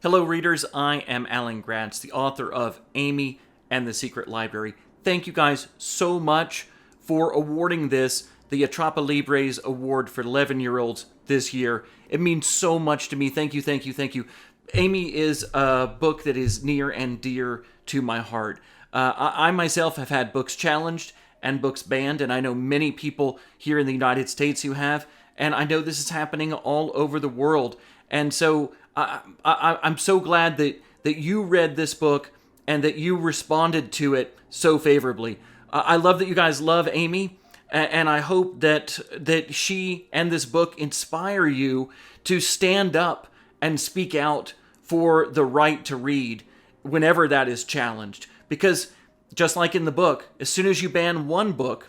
Hello readers, I am Alan Gratz, the author of Amy and the Secret Library. Thank you guys so much for awarding this the Atrapallibres Award for 11-year-olds this year. It means so much to me. Thank you, thank you, thank you. Amy is a book that is near and dear to my heart. I myself have had books challenged and books banned, and I know many people here in the United States who have, and I know this is happening all over the world. And so I'm so glad that you read this book and that you responded to it so favorably. I love that you guys love Amy, and I hope that she and this book inspire you to stand up and speak out for the right to read whenever that is challenged. Because just like in the book, as soon as you ban one book,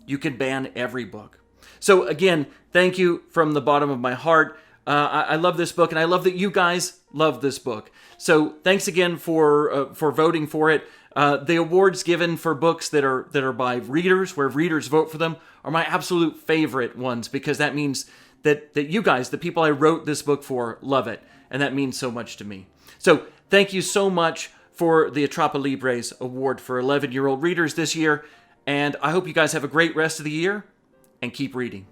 you can ban every book. So again, thank you from the bottom of my heart. I love this book, and I love that you guys love this book. So thanks again for voting for it. The awards given for books that are by readers, where readers vote for them, are my absolute favorite ones, because that means that you guys, the people I wrote this book for, love it, and that means so much to me. So thank you so much for the Atrapallibres Award for 11-year-old readers this year, and I hope you guys have a great rest of the year, and keep reading.